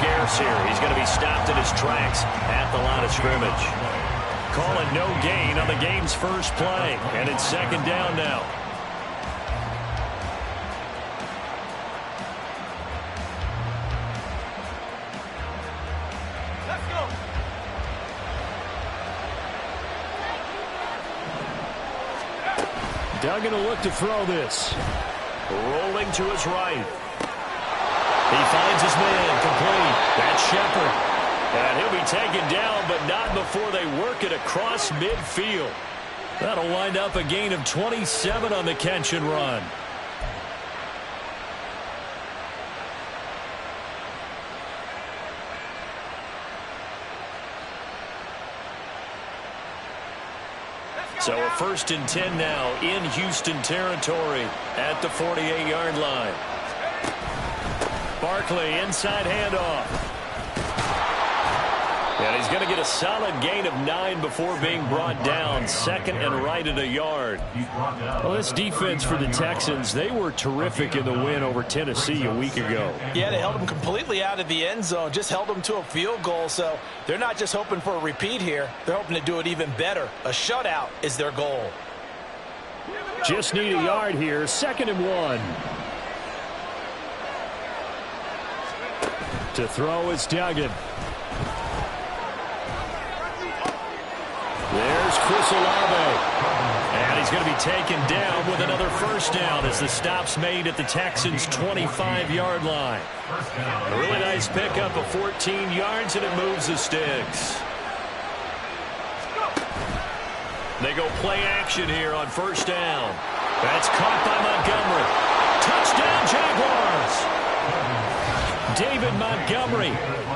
scarce here. He's going to be stopped in his tracks at the line of scrimmage. Calling no gain on the game's first play, and it's second down now. Let's go. Duggan will look to throw this. Rolling to his right. He finds his man complete. That's Shepard. And he'll be taken down, but not before they work it across midfield. That'll wind up a gain of 27 on the catch and run. So a 1st and 10 now in Houston territory at the 48-yard line. Barkley inside handoff. And he's going to get a solid gain of 9 before being brought down. 2nd and right at a yard. Well, this defense for the Texans, they were terrific in the win over Tennessee a week ago. Yeah, they held them completely out of the end zone, just held them to a field goal. So they're not just hoping for a repeat here. They're hoping to do it even better. A shutout is their goal. Just need a yard here. 2nd and 1. To throw is Duggan. There's Chris Olave. And he's going to be taken down with another first down as the stop's made at the Texans' 25-yard line. A really nice pickup of 14 yards, and it moves the sticks. They go play action here on first down. That's caught by Montgomery. Touchdown, Jaguars! David Montgomery,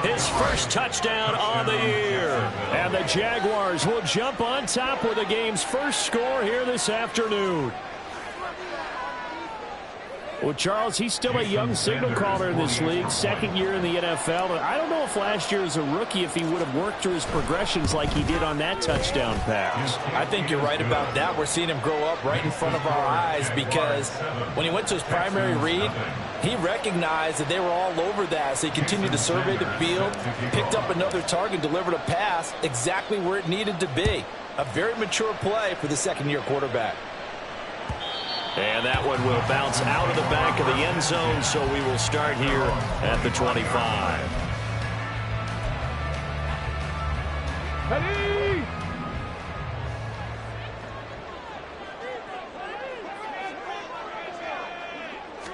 his first touchdown on the year. And the Jaguars will jump on top with the game's first score here this afternoon. Well, Charles, he's still a young signal caller in this league, 2nd year in the NFL. And I don't know if last year as a rookie if he would have worked through his progressions like he did on that touchdown pass. I think you're right about that. We're seeing him grow up right in front of our eyes because when he went to his primary read, he recognized that they were all over that. So he continued to survey the field, picked up another target, delivered a pass exactly where it needed to be. A very mature play for the 2nd-year quarterback. And that one will bounce out of the back of the end zone, so we will start here at the 25. Ready?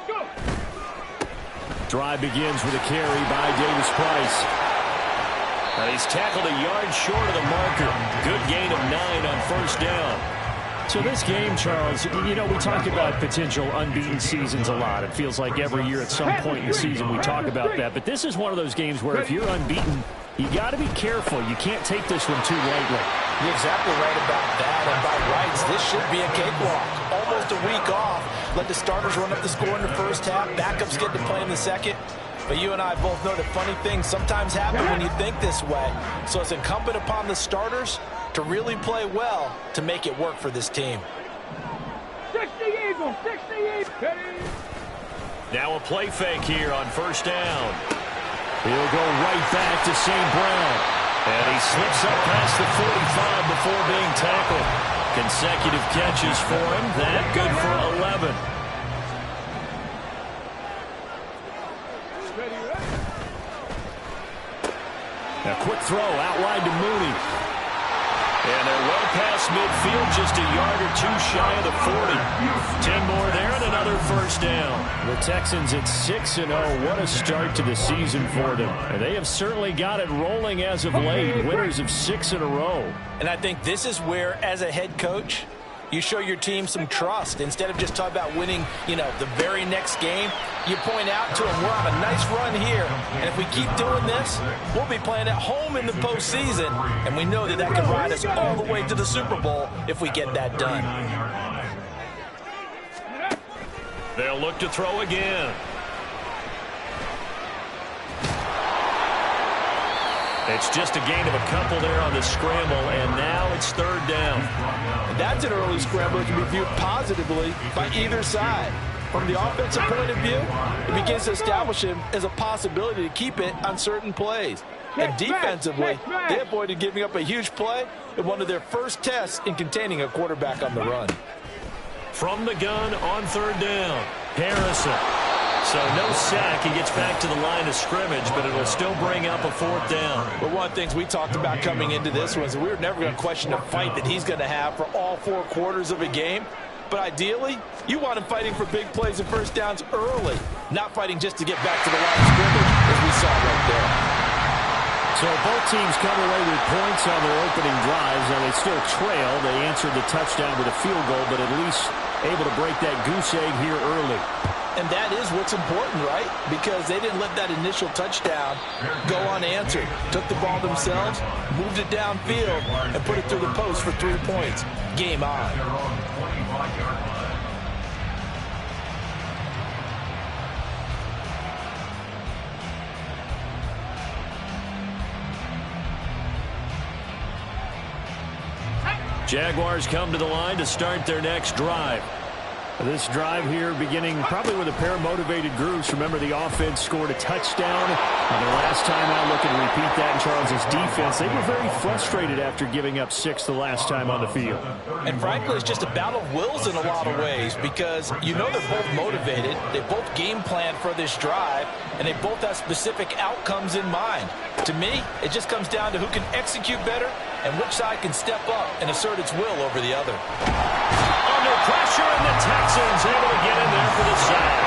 Go. Drive begins with a carry by Davis Price. And he's tackled a yard short of the marker. Good gain of 9 on first down. So this game, Charles, you know, we talk about potential unbeaten seasons a lot. It feels like every year at some point in the season we talk about that. But this is one of those games where if you're unbeaten, you got to be careful. You can't take this one too lightly. You're exactly right about that. And by rights, this should be a cakewalk. Almost a week off. Let the starters run up the score in the first half. Backups get to play in the second. But you and I both know that funny things sometimes happen when you think this way. So it's incumbent upon the starters to really play well to make it work for this team. 60 Eagles, 60 Eagles. Now a play fake here on first down. He'll go right back to St. Brown. And he slips up past the 45 before being tackled. Consecutive catches for him. That good for 11. A quick throw out wide to Mooney. And they're well past midfield, just a yard or two shy of the 40. 10 more there and another first down. The Texans at 6-0. What a start to the season for them. And they have certainly got it rolling as of late. Winners of 6 in a row. And I think this is where, as a head coach, you show your team some trust. Instead of just talking about winning, the very next game, you point out to them, we're on a nice run here. And if we keep doing this, we'll be playing at home in the postseason. And we know that that can ride us all the way to the Super Bowl if we get that done. They'll look to throw again. It's just a gain of a couple there on the scramble, and now it's third down. And that's an early scramble that can be viewed positively by either side. from the offensive point of view, it begins to establish him as a possibility to keep it on certain plays. And defensively, they avoided giving up a huge play in one of their first tests in containing a quarterback on the run. From the gun on third down, Harrison. So no sack. He gets back to the line of scrimmage, but it'll still bring up a fourth down. But one of the things we talked about coming into this was we were never going to question the fight that he's going to have for all 4 quarters of a game. But ideally, you want him fighting for big plays and first downs early, not fighting just to get back to the line of scrimmage, as we saw right there. So both teams come away with points on their opening drives. Now they still trail. They answered the touchdown with a field goal, but at least able to break that goose egg here early. And that is what's important, right? Because they didn't let that initial touchdown go unanswered. Took the ball themselves, moved it downfield, and put it through the post for 3 points. Game on. Jaguars come to the line to start their next drive. This drive here beginning probably with a pair of motivated groups. Remember, the offense scored a touchdown on their last time out. Looking to repeat that in Charles's defense. They were very frustrated after giving up 6 the last time on the field. And frankly, it's just a battle of wills in a lot of ways because you know they're both motivated. They both game planned for this drive, and they both have specific outcomes in mind. To me, it just comes down to who can execute better and which side can step up and assert its will over the other. Under pressure, and the Texans able to get in there for the sack.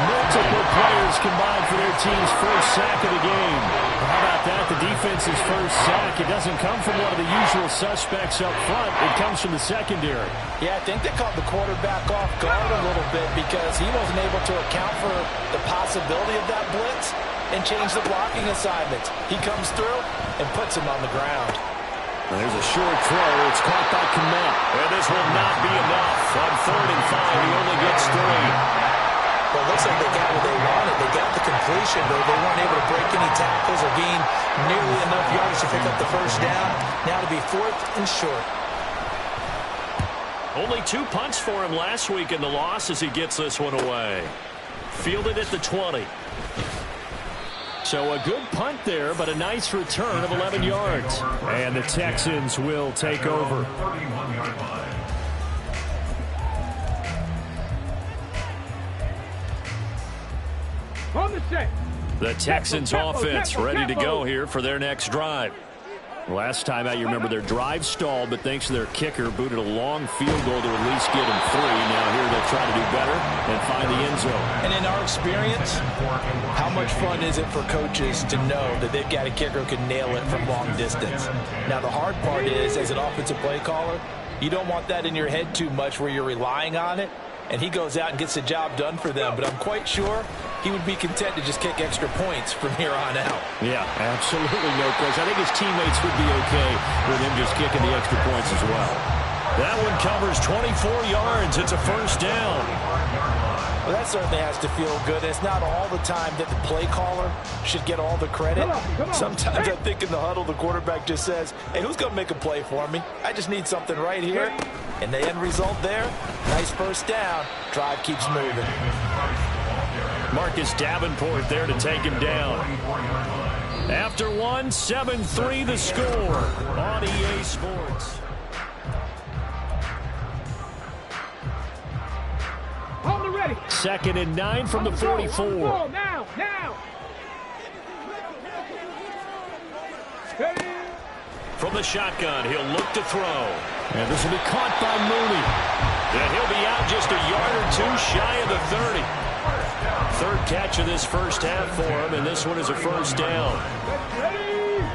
Multiple players combined for their team's first sack of the game. How about that? The defense's first sack. It doesn't come from one of the usual suspects up front. It comes from the secondary. Yeah, I think they caught the quarterback off guard a little bit because he wasn't able to account for the possibility of that blitz and change the blocking assignments. He comes through and puts him on the ground. There's a short throw. It's caught by Kmet. And this will not be enough. On 3rd and 5, he only gets 3. Well, it looks like they got what they wanted. They got the completion, but they weren't able to break any tackles or gain nearly enough yards to pick up the first down. Now to be 4th and short. Only 2 punts for him last week in the loss as he gets this one away. Fielded at the 20. So a good punt there, but a nice return of 11 yards. And the Texans will take over. On the set. The Texans offense ready to go here for their next drive. Last time out, you remember their drive stalled, but thanks to their kicker, booted a long field goal to at least get them 3. Now here they'll try to do better and find the end zone. And in our experience, how much fun is it for coaches to know that they've got a kicker who can nail it from long distance? Now the hard part is, as an offensive play caller, you don't want that in your head too much where you're relying on it, and he goes out and gets the job done for them. But I'm quite sure he would be content to just kick extra points from here on out. Yeah, absolutely no question. I think his teammates would be okay with him just kicking the extra points as well. That one covers 24 yards. It's a first down. Well, that certainly has to feel good. It's not all the time that the play caller should get all the credit. Come on. Sometimes I think in the huddle, the quarterback just says, hey, who's going to make a play for me? I just need something right here. And the end result there, nice first down. Drive keeps moving. Marcus Davenport there to take him down. After 1, 7-3 the score on EA Sports. On the ready. 2nd and 9 from the 44. Now. Ready. From the shotgun, he'll look to throw. And this will be caught by Mooney. And he'll be out just a yard or 2 shy of the 30. 3rd catch of this first half for him, and this one is a first down. Ready.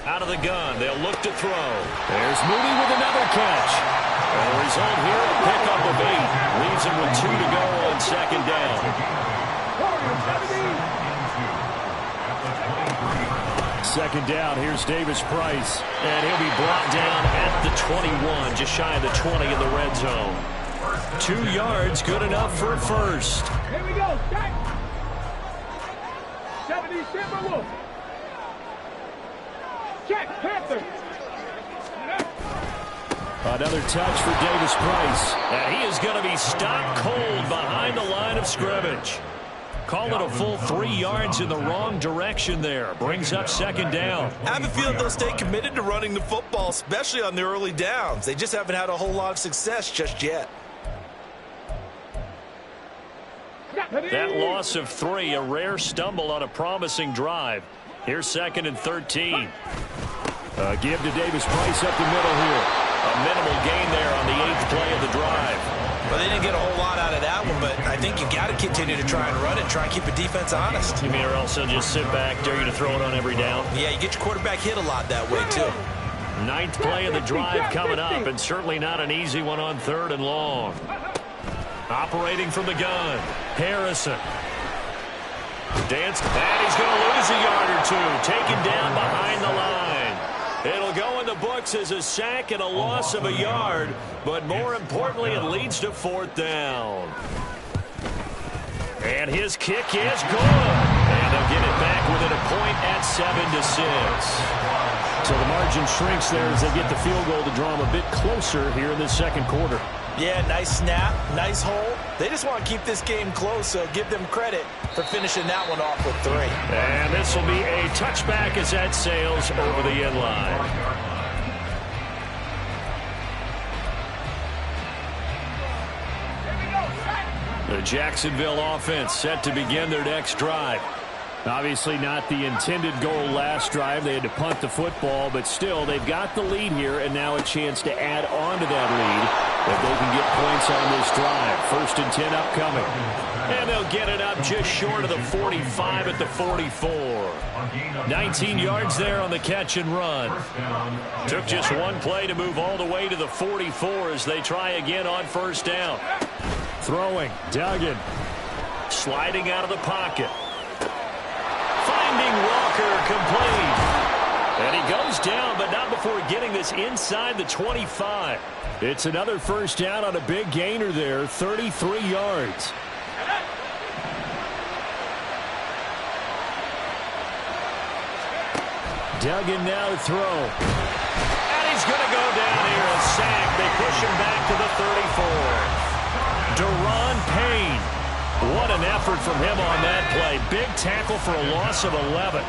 Out of the gun, they'll look to throw. There's Mooney with another catch. And the result here, a pickup of 8. Leaves him with 2 to go on 2nd down. 2nd down, here's Davis Price. And he'll be brought down at the 21, just shy of the 20 in the red zone. 2 yards, good enough for a first. Here we go. Check. 70 Timberwolves. Check. Panther. Another touch for Davis Price. And he is going to be stopped cold behind the line of scrimmage. Call it a full 3 yards in the wrong direction there. Brings up second down. I have a feeling they'll stay committed to running the football, especially on the early downs. They just haven't had a whole lot of success just yet. That loss of 3, a rare stumble on a promising drive. Here's 2nd and 13. Give to Davis Price up the middle here. A minimal gain there on the 8th play of the drive. Well, they didn't get a whole lot out of that one, but I think you got to continue to try and run it, try and keep the defense honest. You mean or else they'll just sit back, dare you to throw it on every down? Yeah, you get your quarterback hit a lot that way, too. 9th play of the drive coming up, and certainly not an easy one on 3rd and long. Operating from the gun, Harrison. Dance, and he's going to lose a yard or 2, taken down behind the line. It'll go in the books as a sack and a loss of a yard, but more importantly, it leads to 4th down. And his kick is good. And they'll get it back within a point at 7-6. So the margin shrinks there as they get the field goal to draw them a bit closer here in the second quarter. Yeah, nice snap, nice hold. They just want to keep this game close, so give them credit for finishing that one off with 3. And this will be a touchback as that sails over the end line. The Jacksonville offense set to begin their next drive. Obviously not the intended goal last drive. They had to punt the football, but still they've got the lead here and now a chance to add on to that lead if they can get points on this drive. 1st and 10 upcoming. And they'll get it up just short of the 45 at the 44. 19 yards there on the catch and run. Took just one play to move all the way to the 44 as they try again on 1st down. Throwing, Duggan. Sliding out of the pocket. Finding Walker, complete. And he goes down, but not before getting this inside the 25. It's another 1st down on a big gainer there, 33 yards. Duggan now to throw. And he's going to go down here, a sack. They push him back to the 34. Deron Payne. What an effort from him on that play. Big tackle for a loss of 11.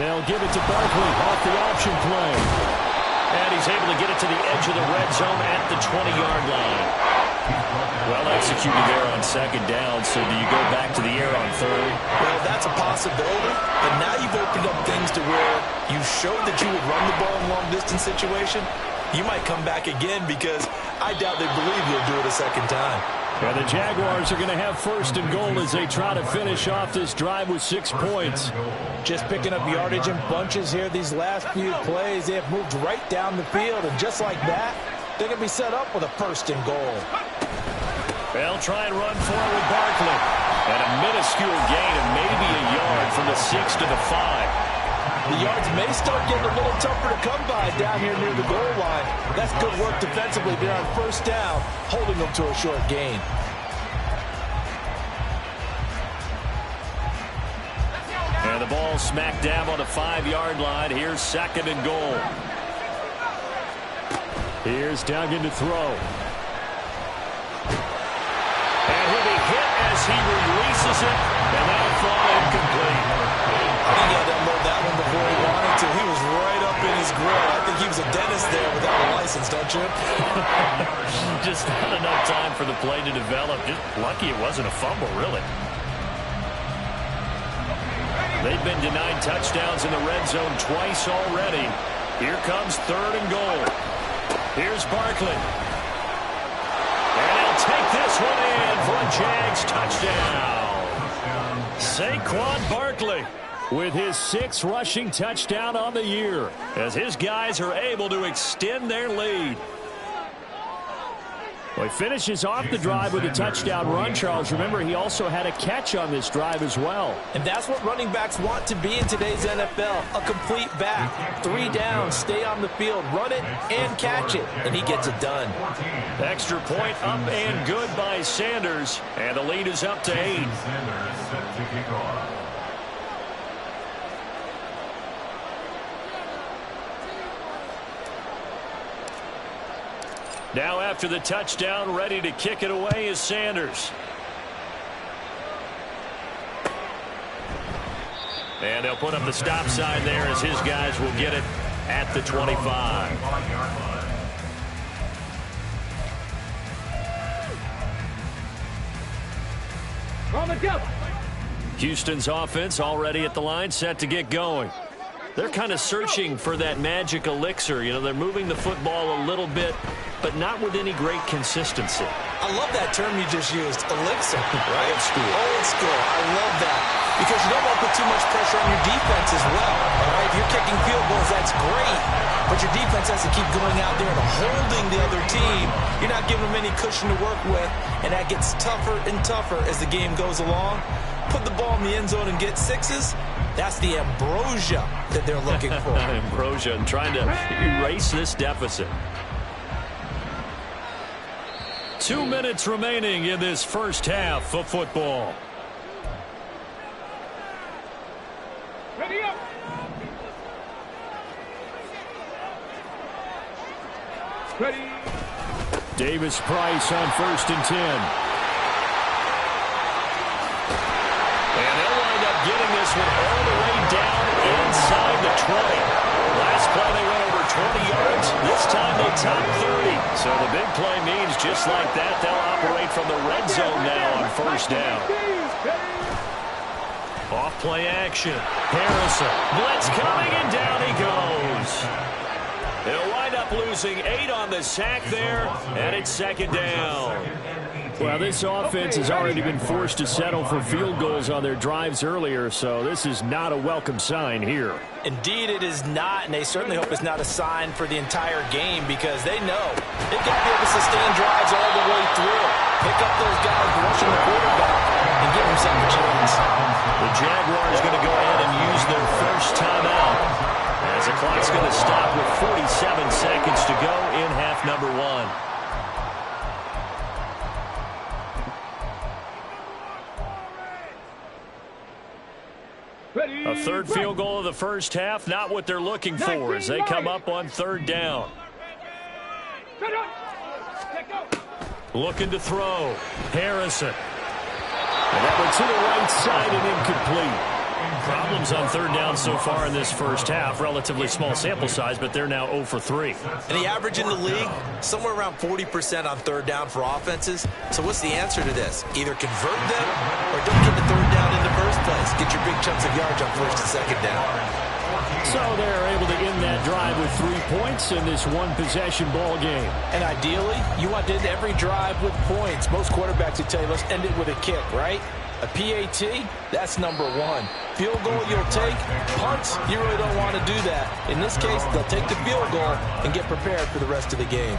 They'll give it to Barkley off the option play. And he's able to get it to the edge of the red zone at the 20-yard line. Well executed there on 2nd down, so do you go back to the air on 3rd? Well, that's a possibility, but now you've opened up things to where you showed that you would run the ball in long-distance situation. You might come back again because I doubt they believe you'll do it a second time. And the Jaguars are going to have 1st and goal as they try to finish off this drive with 6 points. Just picking up yardage in bunches here these last few plays. They have moved right down the field, and just like that, they're going to be set up with a 1st and goal. They'll try and run forward with Barkley. And a minuscule gain of maybe a yard from the 6 to the 5. The yards may start getting a little tougher to come by down here near the goal line. That's good work defensively there on 1st down, holding them to a short gain. And the ball smack dab on the 5-yard line. Here's 2nd and goal. Here's Duggan to throw. And he'll be hit as he releases it, and that'll fall incomplete. I think he had to unload that one before he wanted to. He was right up in his grill. I think he was a dentist there without a license, don't you? Just not enough time for the play to develop. Just lucky it wasn't a fumble, really. They've been denied touchdowns in the red zone twice already. Here comes 3rd and goal. Here's Barkley. And he'll take this one in for a Jags touchdown. Saquon Barkley with his 6th rushing touchdown on the year as his guys are able to extend their lead. Well, he finishes off the drive with a touchdown run, Charles. Remember, he also had a catch on this drive as well. And that's what running backs want to be in today's NFL, a complete back. 3 down, stay on the field, run it, and catch it, and he gets it done. Extra point up and good by Sanders, and the lead is up to 8. Now after the touchdown, ready to kick it away is Sanders. And they'll put up the stop sign there as his guys will get it at the 25. On the jump. Houston's offense already at the line, set to get going. They're kind of searching for that magic elixir. You know, they're moving the football a little bit, but not with any great consistency. I love that term you just used, elixir, right? Old school. Old school. I love that. Because you don't want to put too much pressure on your defense as well. All right? If you're kicking field goals, that's great. But your defense has to keep going out there and holding the other team. You're not giving them any cushion to work with, and that gets tougher and tougher as the game goes along. Put the ball in the end zone and get sixes. That's the ambrosia that they're looking for. Ambrosia, and trying to erase this deficit. 2 minutes remaining in this first half of football. Ready up. Ready. Davis Price on 1st and 10. And they'll wind up getting this one all the way down inside the 20. Last play they went over 20 yards. This time they top 30. So the big play means just like that, they'll operate from the red zone now on 1st down. Off play action. Harrison. Blitz coming, and down he goes. They'll wind up losing 8 on the sack there, and it's 2nd down. Well, this offense has already been forced to settle for field goals on their drives earlier, so this is not a welcome sign here. Indeed, it is not, and they certainly hope it's not a sign for the entire game because they know they've got to be able to sustain drives all the way through. Pick up those guys rushing the quarterback and give themselves a chance. The Jaguars going to go ahead and use their first timeout as the clock's going to stop with 47 seconds to go in half number 1. A third field goal of the first half, not what they're looking for as they come up on 3rd down. Looking to throw. Harrison. And that one to the right side and incomplete. Problems on 3rd down so far in this first half. Relatively small sample size, but they're now 0 for 3. And the average in the league, somewhere around 40% on 3rd down for offenses. So what's the answer to this? Either convert them or don't get the 3rd down in the first place. Get your big chunks of yards on 1st and 2nd down. So they're able to end that drive with 3 points in this one-possession ball game. And ideally, you want to end every drive with points. Most quarterbacks would tell you, let's end it with a kick, right? A PAT, that's number 1. Field goal you'll take. Punts, you really don't want to do that. In this case, they'll take the field goal and get prepared for the rest of the game.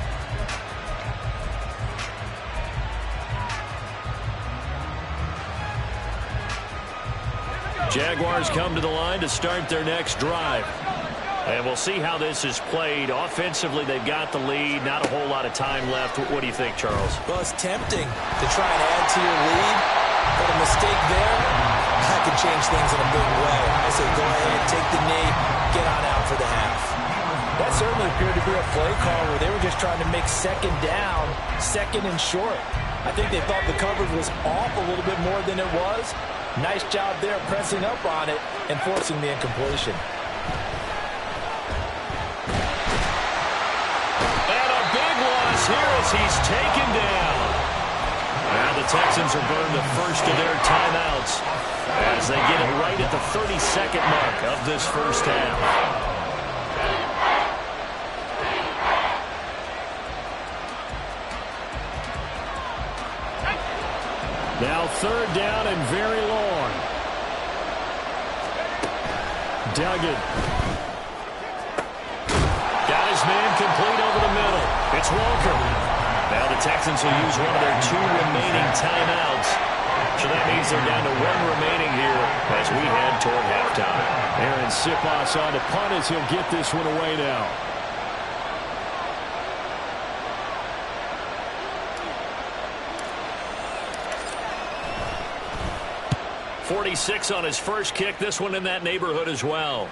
Jaguars come to the line to start their next drive. And we'll see how this is played. Offensively, they've got the lead. Not a whole lot of time left. What do you think, Charles? Well, it's tempting to try and add to your lead, but a mistake there, that could change things in a big way. I say go ahead, take the knee, get on out for the half. That certainly appeared to be a play call where they were just trying to make 2nd down, 2nd and short. I think they thought the coverage was off a little bit more than it was. Nice job there pressing up on it and forcing the incompletion. And a big loss here as he's taken down. Now the Texans are burned the first of their timeouts as they get it right at the 32nd mark of this first half. Now 3rd down and very long. Duggan. Got his man complete over the middle. It's Walker. Now the Texans will use one of their 2 remaining timeouts. So that means they're down to 1 remaining here as we head toward halftime. Aaron Siposs on to punt as he'll get this one away now. 46 on his first kick. This one in that neighborhood as well.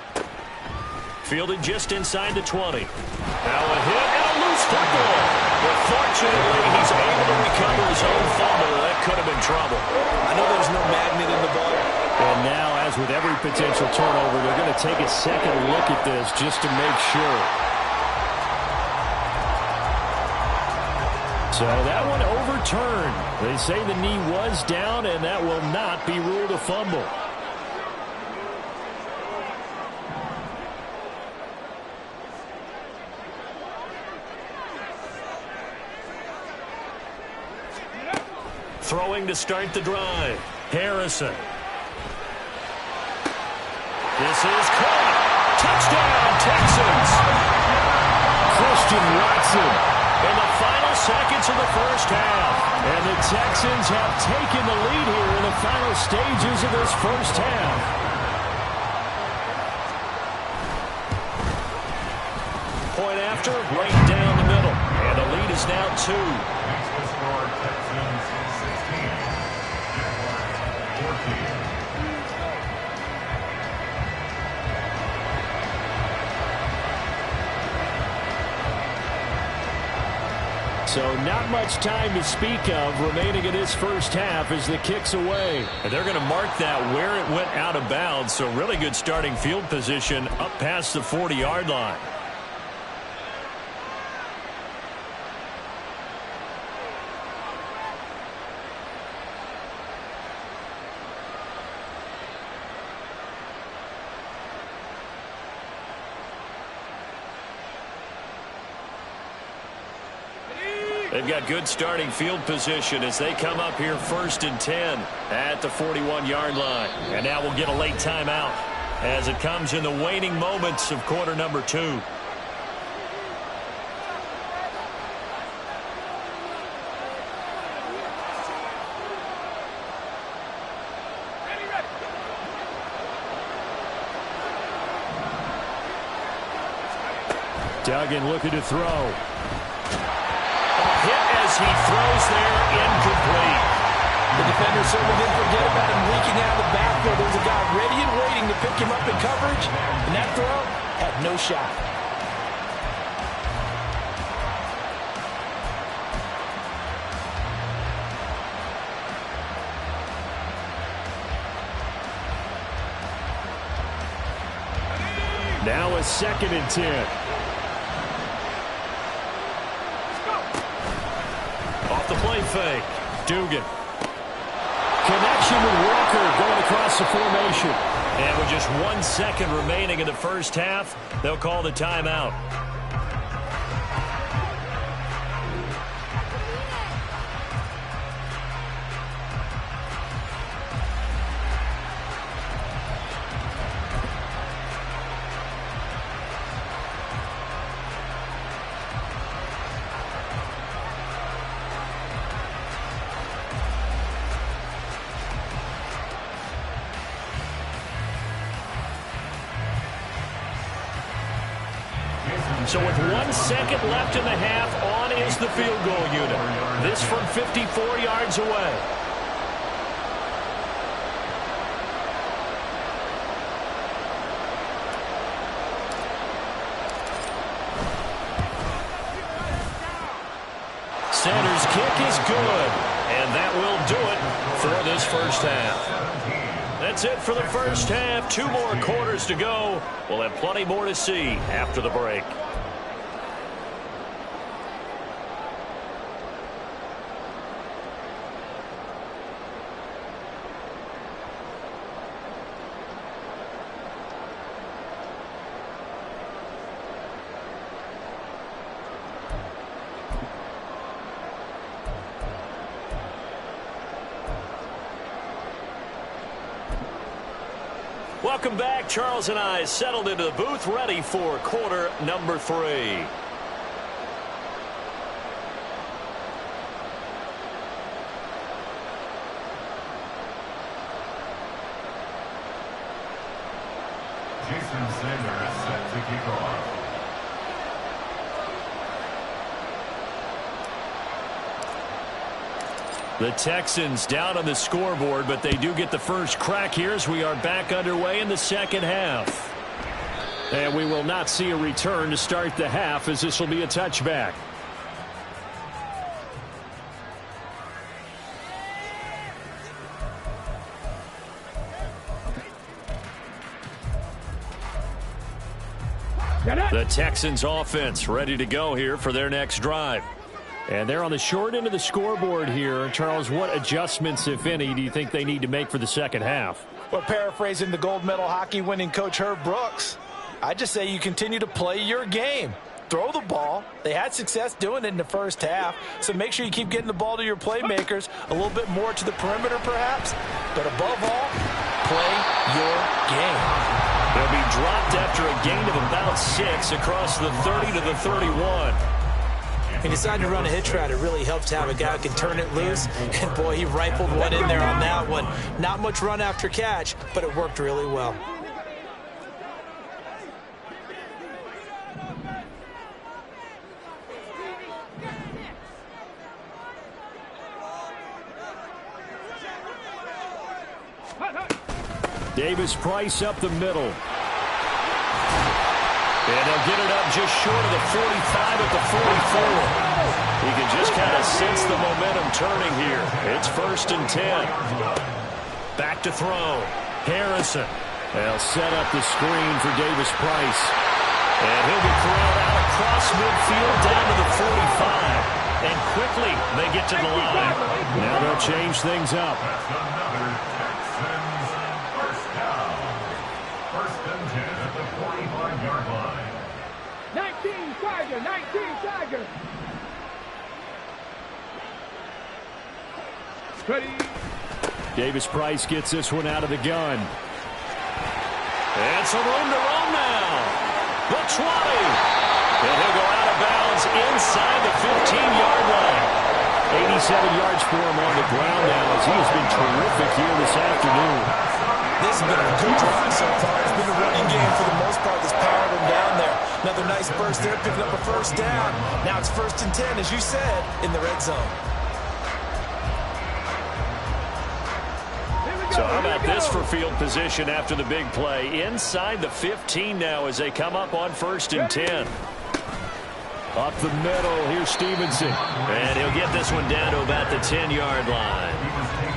Fielded just inside the 20. Now a hit and a loose football. The Fortunately, he's able to recover his own fumble. That could have been trouble. I know there's no magnet in the ball. And now, as with every potential turnover, they're going to take a second look at this just to make sure. So that one overturned. They say the knee was down, and that will not be ruled a fumble. Throwing to start the drive. Harrison. This is caught. Touchdown, Texans. Christian Watson in the final seconds of the first half. And the Texans have taken the lead here in the final stages of this first half. Point after, right down the middle. And the lead is now 2. So not much time to speak of remaining in this first half as the kick's away. And they're going to mark that where it went out of bounds. So really good starting field position up past the 40-yard line. They've got good starting field position as they come up here 1st and 10 at the 41-yard line. And now we'll get a late timeout as it comes in the waning moments of quarter number 2. Duggan looking to throw. Hit as he throws there, incomplete. The defender certainly didn't forget about him leaking out of the backfield. There was a guy ready and waiting to pick him up in coverage, and that throw had no shot. Now a 2nd and 10. Off the play fake. Dugan. Connection with Walker going across the formation. And with just 1 second remaining in the first half, they'll call the timeout. So with 1 second left in the half, on is the field goal unit. This from 54 yards away. Center's kick is good, and that will do it for this first half. That's it for the first half. 2 more quarters to go. We'll have plenty more to see after the break. Welcome back. Charles and I settled into the booth, ready for quarter number 3. Jason Sanders set to kick off. The Texans down on the scoreboard, but they do get the first crack here as we are back underway in the second half. And we will not see a return to start the half as this will be a touchback. The Texans offense ready to go here for their next drive. And they're on the short end of the scoreboard here. Charles, what adjustments, if any, do you think they need to make for the second half? Well, paraphrasing the gold medal hockey winning coach Herb Brooks, I just say you continue to play your game. Throw the ball. They had success doing it in the first half, so make sure you keep getting the ball to your playmakers, a little bit more to the perimeter perhaps, but above all, play your game. They'll be dropped after a gain of about 6 across the 30 to the 31. He decided to run a hitch route. It really helps to have a guy who can turn it loose. And, boy, he rifled one in there on that one. Not much run after catch, but it worked really well. Davis-Price up the middle. And they'll get it up just short of the 45 at the 44. You can just kind of sense the momentum turning here. It's 1st and 10. Back to throw. Harrison. They'll set up the screen for Davis-Price. And he'll be thrown out across midfield down to the 45. And quickly they get to the line. Now they'll change things up. Ready. Davis-Price gets this one out of the gun. And some room to roam now. The 20. And he'll go out of bounds inside the 15-yard line. 87 yards for him on the ground now as he has been terrific here this afternoon. This has been a good drive so far. It's been a running game for the most part that's powered him down there. Another nice burst there, picking up a first down. Now it's 1st and 10, as you said, in the red zone. So how about this for field position after the big play? Inside the 15 now as they come up on 1st and 10. Up the middle, here's Stevenson. And he'll get this one down to about the 10-yard line.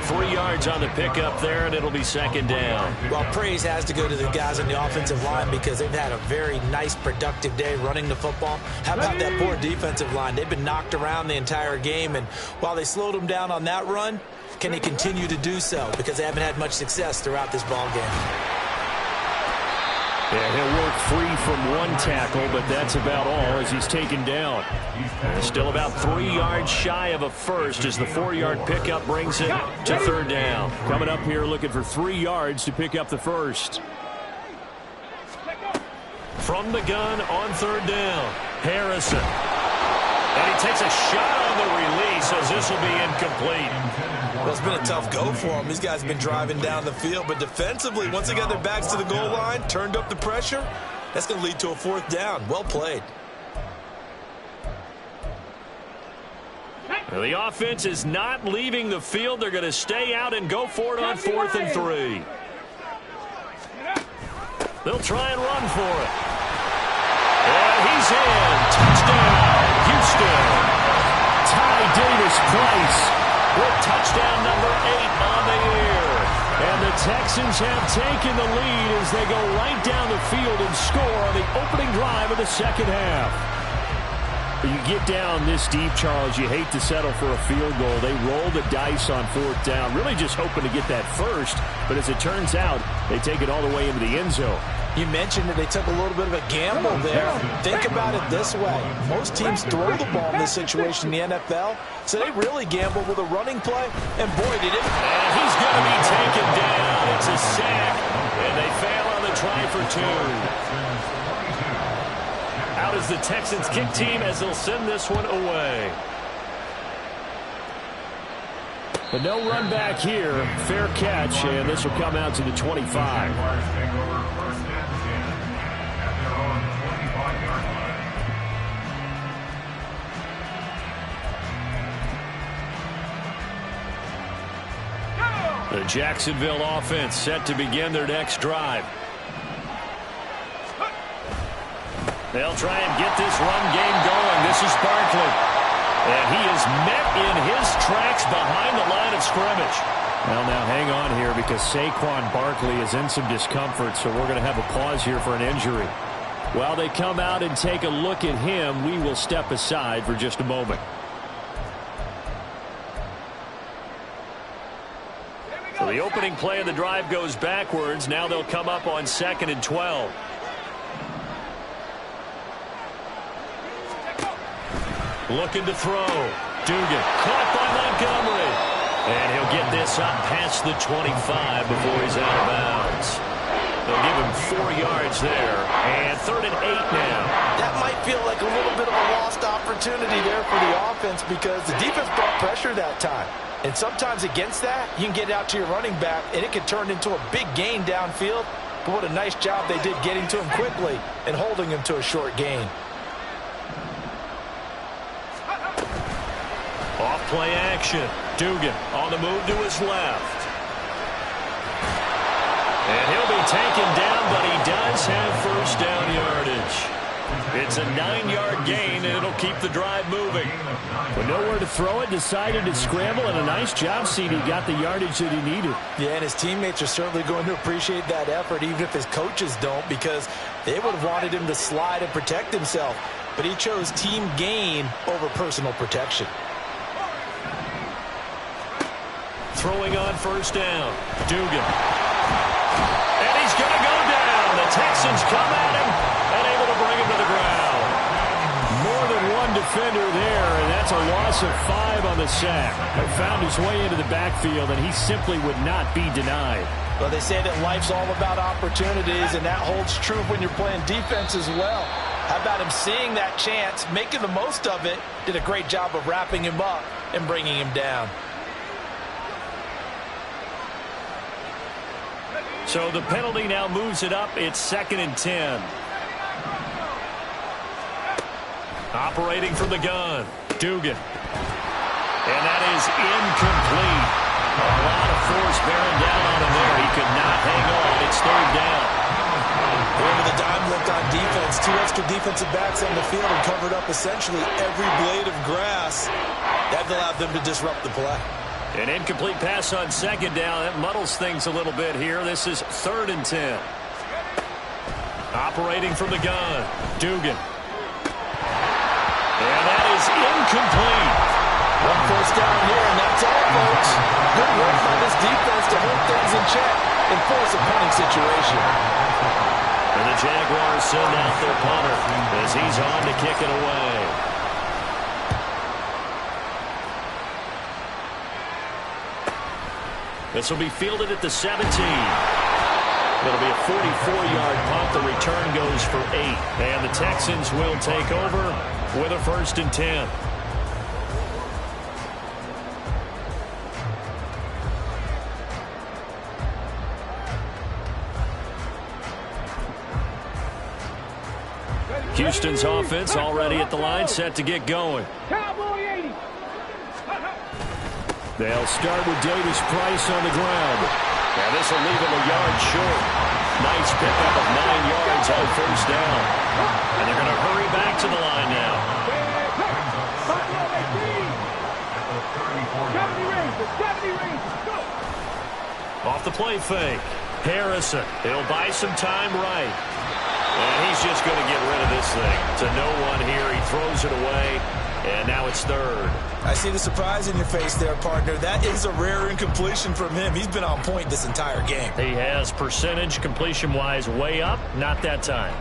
3 yards on the pickup there, and it'll be 2nd down. Well, praise has to go to the guys on the offensive line because they've had a very nice, productive day running the football. How about that poor defensive line? They've been knocked around the entire game, and while they slowed them down on that run, can they continue to do so? Because they haven't had much success throughout this ball game. Yeah, he'll work free from one tackle, but that's about all as he's taken down. And still about 3 yards shy of a first as the 4-yard pickup brings it to 3rd down. Coming up here looking for 3 yards to pick up the first. From the gun on 3rd down, Harrison. And he takes a shot on the release as this will be incomplete. Well, it's been a tough go for them. These guys have been driving down the field, but defensively, once they got their backs to the goal line, turned up the pressure, that's going to lead to a 4th down. Well played. Well, the offense is not leaving the field. They're going to stay out and go for it on 4th and 3. They'll try and run for it. And he's in. Touchdown, Houston. Ty Davis-Price with touchdown number 8 on the year. And the Texans have taken the lead as they go right down the field and score on the opening drive of the second half. You get down this deep, Charles, you hate to settle for a field goal. They roll the dice on 4th down, really just hoping to get that first. But as it turns out, they take it all the way into the end zone. You mentioned that they took a little bit of a gamble there. Think about it this way. Most teams throw the ball in this situation in the NFL, so they really gamble with a running play, and boy, did it. And he's going to be taken down. It's a sack, and they fail on the try for 2. Out is the Texans kick team as they'll send this one away. But no run back here. Fair catch, and this will come out to the 25. The Jacksonville offense set to begin their next drive. They'll try and get this run game going. This is Barkley. And he is met in his tracks behind the line of scrimmage. Well, now hang on here because Saquon Barkley is in some discomfort, so we're going to have a pause here for an injury. While they come out and take a look at him, we will step aside for just a moment. So the opening play of the drive goes backwards. Now they'll come up on 2nd and 12. Looking to throw. Dugan caught by Montgomery. And he'll get this up past the 25 before he's out of bounds. They'll give him 4 yards there. And 3rd and 8 now. That might feel like a little bit of a lost opportunity there for the offense because the defense brought pressure that time. And sometimes against that, you can get out to your running back, and it can turn into a big gain downfield. But what a nice job they did getting to him quickly and holding him to a short gain. Off play action. Dugan on the move to his left. And he'll be taken down, but he does have first down yardage. It's a 9-yard gain, and it'll keep the drive moving. With nowhere to throw it, decided to scramble, and a nice job seeing he got the yardage that he needed. Yeah, and his teammates are certainly going to appreciate that effort, even if his coaches don't, because they would have wanted him to slide and protect himself. But he chose team gain over personal protection. Throwing on first down. Dugan. And he's going to go down. The Texans come at him and able to bring him to the ground. More than one defender there, and that's a loss of 5 on the sack. But found his way into the backfield, and he simply would not be denied. Well, they say that life's all about opportunities, and that holds true when you're playing defense as well. How about him seeing that chance, making the most of it, did a great job of wrapping him up and bringing him down. So the penalty now moves it up. It's 2nd and 10. Operating from the gun. Dugan. And that is incomplete. A lot of force bearing down on him there. He could not hang on. It's 3rd down. With the dime looked on defense, 2 extra defensive backs on the field and covered up essentially every blade of grass. That allowed them to disrupt the play. An incomplete pass on 2nd down. That muddles things a little bit here. This is 3rd and 10. Operating from the gun. Dugan. And that is incomplete. 1 first down here, and that's all, folks. Good work by this defense to hold things in check and force a punting situation. And the Jaguars send out their punter as he's on to kick it away. This will be fielded at the 17. It'll be a 44-yard punt. The return goes for 8. And the Texans will take over with a 1st and 10. Houston's offense already at the line, set to get going. Cowboy 80. They'll start with Davis Price on the ground. And this will leave him a yard short. Nice pickup of 9 yards on first down. And they're going to hurry back to the line now. Off the play fake. Harrison. He'll buy some time right. And he's just going to get rid of this thing. To no one here. He throws it away. And now it's 3rd. I see the surprise in your face there, partner. That is a rare incompletion from him. He's been on point this entire game. He has percentage completion-wise way up. Not that time.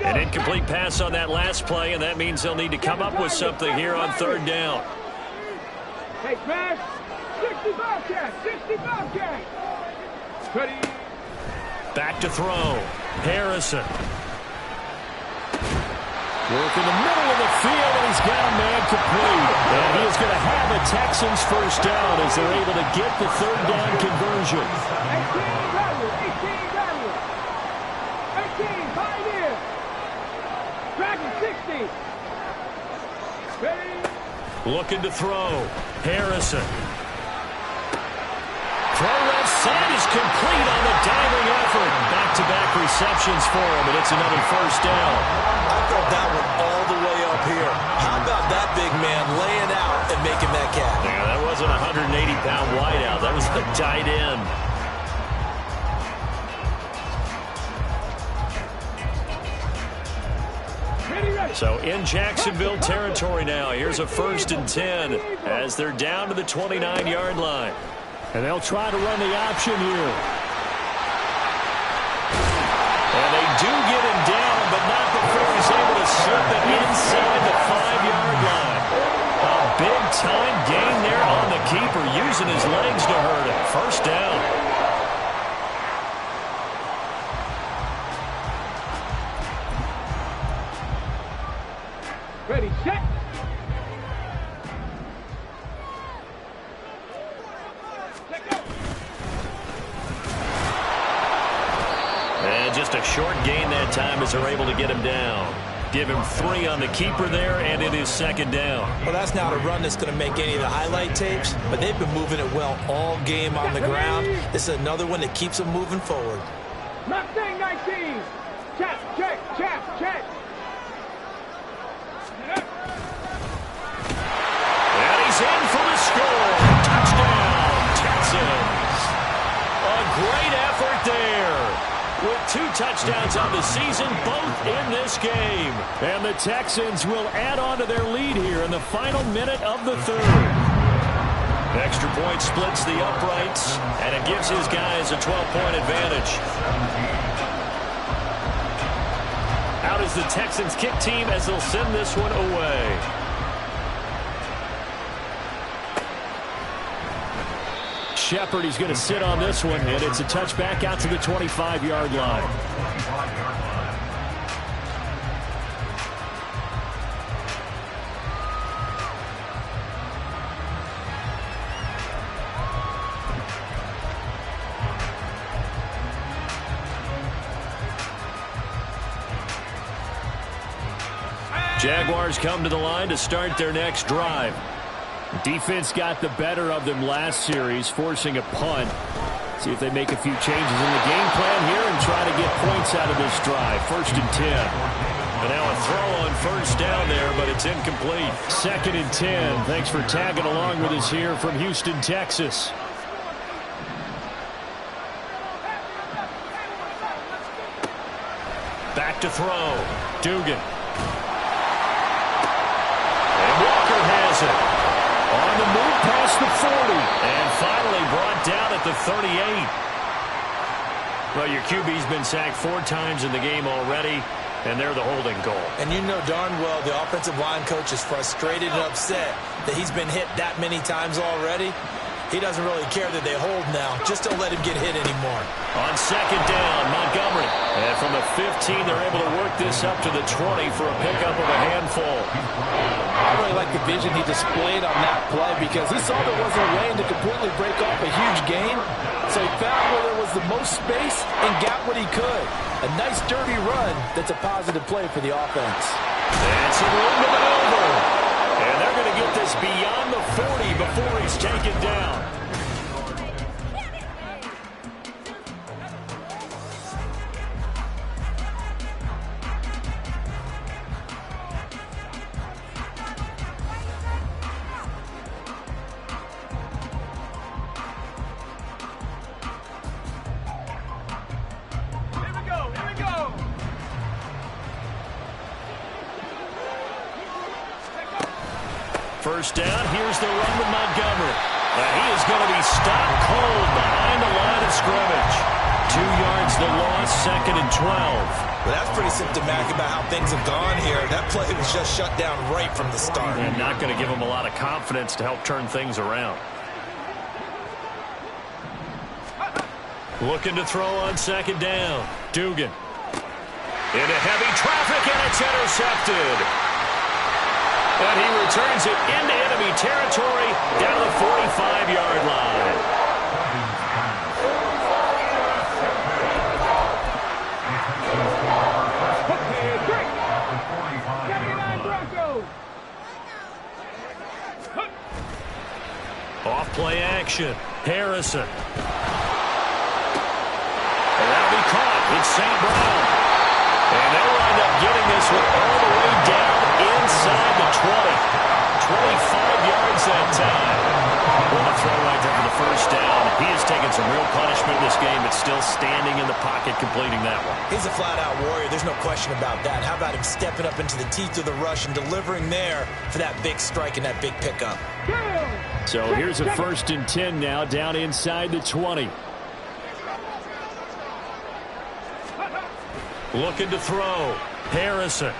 An incomplete pass on that last play, and that means they'll need to come up with something here on 3rd down. Hey, smash. 65 catch. 65 catch. Ready. Back to throw. Harrison. Work in the middle of the field, and he's got a man complete. And he is going to have a Texans first down as they're able to get the 3rd down conversion. 18 value. 18, high in. Dragon 60. Ready. Looking to throw. Harrison. Throw left side is complete on the diving effort. Back-to-back receptions for him, and it's another first down. I thought that one all the way up here. How about that big man laying out and making that catch? Yeah, that wasn't a 180-pound wideout. That was the tight end. So in Jacksonville territory now. Here's a 1st and 10 as they're down to the 29-yard line. And they'll try to run the option here. And they do get him down, but not before he's able to slip it inside the 5-yard line. A big-time gain there on the keeper, using his legs to hurt him. 1st down. Ready, set. And just a short gain that time as they're able to get him down. Give him 3 on the keeper there, and it is 2nd down. Well, that's not a run that's going to make any of the highlight tapes, but they've been moving it well all game on the ground. This is another one that keeps them moving forward. Mustang 19. Check, check, check, check. And he's in for the score. Touchdown, Texans. A great effort there. With 2 touchdowns on the season, both in this game. And the Texans will add on to their lead here in the final minute of the 3rd. Extra point splits the uprights, and it gives his guys a 12-point advantage. Out is the Texans kick team as they'll send this one away. Shepard, he's going to sit on this one, and it's a touchback out to the 25-yard line. Jaguars come to the line to start their next drive. Defense got the better of them last series, forcing a punt. See if they make a few changes in the game plan here and try to get points out of this drive. 1st and 10. And now a throw on 1st down there, but it's incomplete. 2nd and 10. Thanks for tagging along with us here from Houston, Texas. Back to throw. Dugan. And Walker has it. On the move past the 40. And finally brought down at the 38. Well, your QB's been sacked 4 times in the game already, and they're the holding goal. And you know darn well the offensive line coach is frustrated and upset that he's been hit that many times already. He doesn't really care that they hold now. Just don't let him get hit anymore. On 2nd down, Montgomery. And from the 15, they're able to work this up to the 20 for a pickup of a handful. I really like the vision he displayed on that play because he saw there wasn't a lane to completely break off a huge gain. So he found where there was the most space and got what he could. A nice, dirty run that's a positive play for the offense. That's some room to maneuver. And they're going to get this beyond the 40 before he's taken down. First down, here's the run with Montgomery. He is going to be stopped cold behind the line of scrimmage. 2 yards the loss, 2nd and 12. Well, that's pretty symptomatic about how things have gone here. That play was just shut down right from the start. And not going to give them a lot of confidence to help turn things around. Looking to throw on 2nd down. Dugan. Into heavy traffic, and it's intercepted. And he returns it into enemy territory down the 45-yard line. Off play action. Harrison. And that'll be caught. It's St. Brown. And they'll wind up getting this one all the way down inside the 20. 25 yards that time. still standing in the pocket, completing that one. He's a flat-out warrior. There's no question about that. How about him stepping up into the teeth of the rush and delivering there for that big strike and that big pickup? So here's a 1st and 10 now, down inside the 20. Looking to throw. Harrison.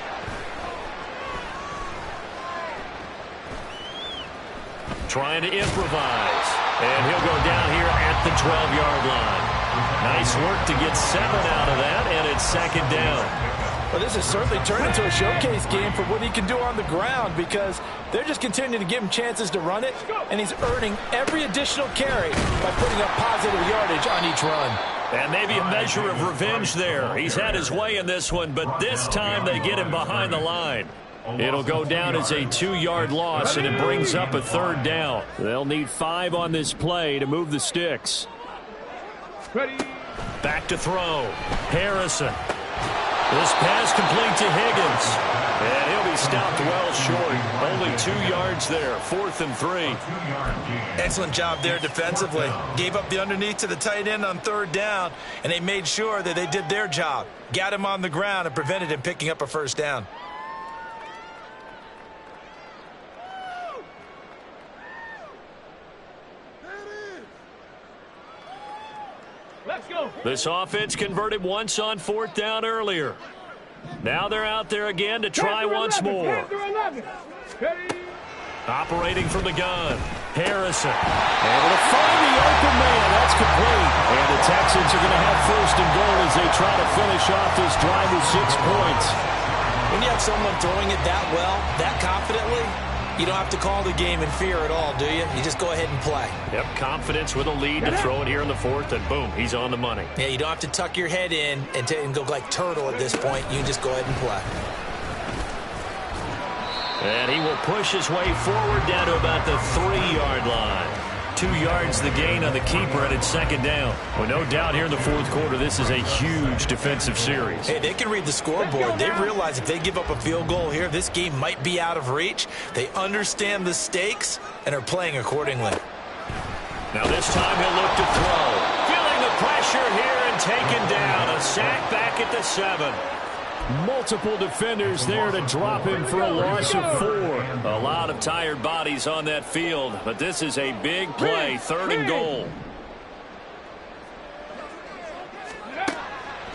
Trying to improvise. And he'll go down here at the 12-yard line. Nice work to get 7 out of that, and it's 2nd down. Well, this has certainly turned into a showcase game for what he can do on the ground because they're just continuing to give him chances to run it, and he's earning every additional carry by putting up positive yardage on each run. And maybe a measure of revenge there. He's had his way in this one, but this time they get him behind the line. It'll go down as a 2-yard loss, and it brings up a 3rd down. They'll need 5 on this play to move the sticks. Back to throw. Harrison. This pass complete to Higgins. And he'll be stopped well short. Only 2 yards there. 4th and 3. Excellent job there defensively. Gave up the underneath to the tight end on 3rd down, and they made sure that they did their job. Got him on the ground and prevented him picking up a 1st down. This offense converted once on 4th down earlier. Now they're out there again to try once more. Operating from the gun. Harrison. Able to find the open man. That's complete. And the Texans are going to have 1st and goal as they try to finish off this drive with 6 points. When you have someone throwing it that well, that confidently, you don't have to call the game in fear at all, do you? You just go ahead and play. Yep, confidence with a lead to throw it here in the 4th, and boom, he's on the money. Yeah, you don't have to tuck your head in and go like turtle at this point. You just go ahead and play. And he will push his way forward down to about the 3-yard line. 2 yards the gain on the keeper, and it's 2nd down. Well, no doubt here in the 4th quarter, this is a huge defensive series. Hey, they can read the scoreboard. They realize if they give up a field goal here, this game might be out of reach. They understand the stakes and are playing accordingly. Now this time he'll look to throw. Feeling the pressure here and taken down. A sack back at the 7. Multiple defenders there to drop him for a loss of 4. A lot of tired bodies on that field, but this is a big play, 3rd and goal.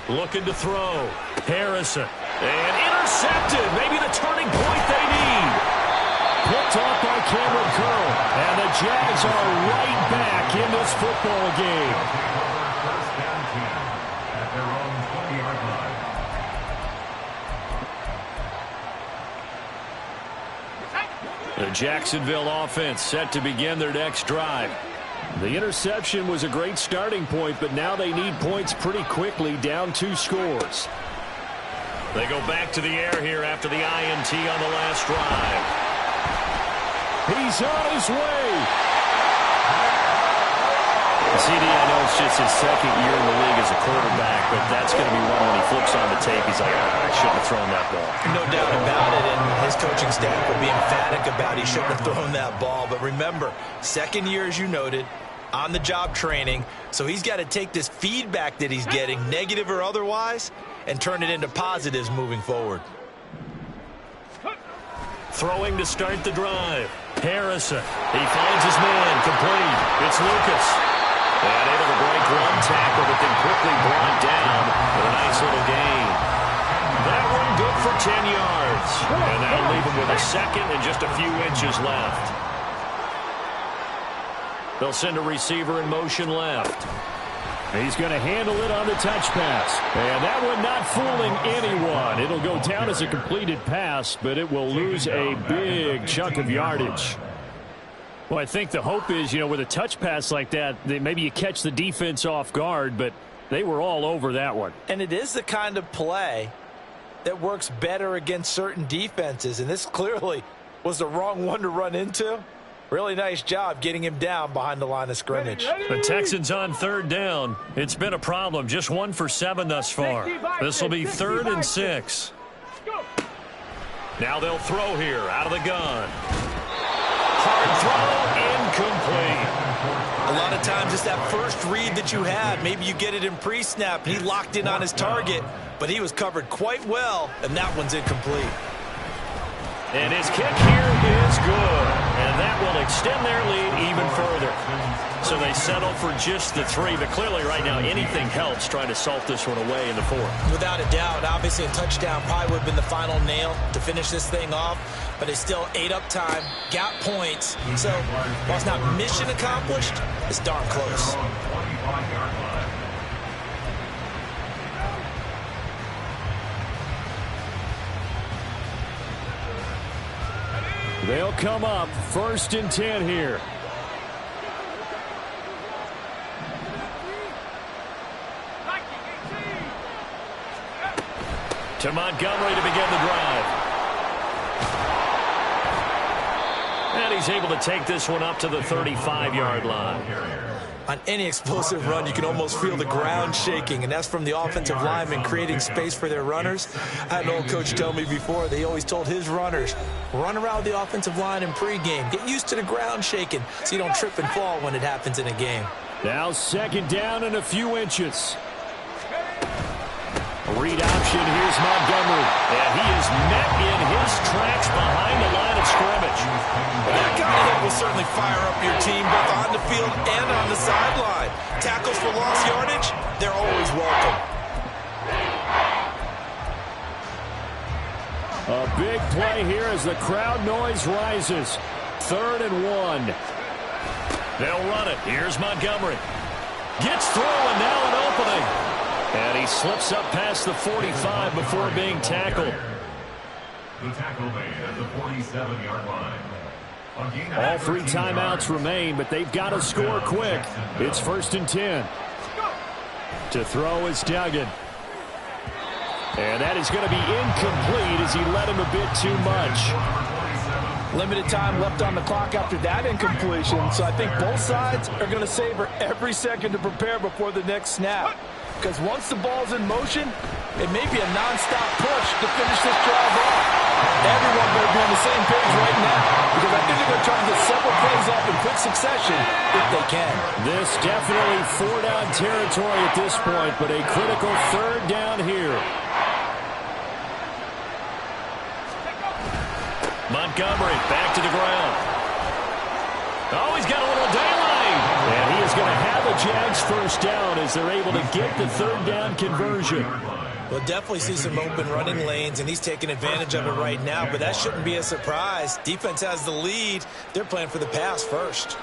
Looking to throw. Harrison. And intercepted. Maybe the turning point they need. Picked off by Cameron Curl. And the Jags are right back in this football game. First down 10 at their own 20-yard line. The Jacksonville offense set to begin their next drive. The interception was a great starting point, but now they need points pretty quickly, down 2 scores. They go back to the air here after the INT on the last drive. He's on his way. CD, I know it's just his 2nd year in the league as a quarterback, but that's going to be one when he flips on the tape. He's like, I shouldn't have thrown that ball. No doubt about it, and his coaching staff will be emphatic about he shouldn't have thrown that ball. But remember, 2nd year, as you noted, on-the-job training, so he's got to take this feedback that he's getting, negative or otherwise, and turn it into positives moving forward. Throwing to start the drive. Harrison. He finds his man. Complete. It's Lucas. And able to break one tackle, but then quickly brought down with a nice little gain. That one good for 10 yards. And that'll leave him with a 2nd and just a few inches left. They'll send a receiver in motion left. He's going to handle it on the touch pass. And that one not fooling anyone. It'll go down as a completed pass, but it will lose a big chunk of yardage. Well, I think the hope is, with a touch pass like that, maybe you catch the defense off guard, but they were all over that one. And it is the kind of play that works better against certain defenses, and this clearly was the wrong one to run into. Really nice job getting him down behind the line of scrimmage. The Texans on 3rd down. It's been a problem. Just 1 for 7 thus far. This will be 3rd and 6. Now they'll throw here out of the gun. Hard throw, incomplete. A lot of times it's that first read that you had. Maybe you get it in pre-snap, and he locked in on his target, but he was covered quite well, and that one's incomplete. And his kick here is good, and that will extend their lead even further. So they settle for just the 3, but clearly right now anything helps trying to salt this one away in the 4th. Without a doubt, obviously a touchdown probably would have been the final nail to finish this thing off, but it's still ate up time, got points. So while it's not mission accomplished, it's darn close. They'll come up 1st and 10 here. To Montgomery to begin the drive. And he's able to take this one up to the 35-yard line. On any explosive run, you can almost feel the ground shaking, and that's from the offensive linemen creating space for their runners. I had an old coach tell me before, they always told his runners, run around the offensive line in pregame. Get used to the ground shaking so you don't trip and fall when it happens in a game. Now 2nd down and a few inches. Read option, here's Montgomery. And he is met in his tracks behind the line of scrimmage. That kind of hit will certainly fire up your team, both on the field and on the sideline. Tackles for lost yardage, they're always welcome. A big play here as the crowd noise rises. 3rd and 1. They'll run it. Here's Montgomery. Gets through and now an opening. And he slips up past the 45 before being tackled. The tackle made at the 47-yard line. All 3 timeouts remain, but they've got to score quick. It's 1st and 10. To throw is Duggan. And that is going to be incomplete as he led him a bit too much. Limited time left on the clock after that incompletion, so I think both sides are going to savor every second to prepare before the next snap. Because once the ball's in motion, it may be a nonstop push to finish this drive off. Everyone better be on the same page right now, because I think they're going to try to get several plays off in quick succession if they can. This definitely 4-down territory at this point, but a critical 3rd down here. Montgomery back to the ground. Oh, he's got a little daylight. And he is going to have a Jags 1st down as they're able to get the 3rd down conversion. We'll definitely see some open running lanes, and he's taking advantage of it right now, but that shouldn't be a surprise. Defense has the lead. They're playing for the pass first.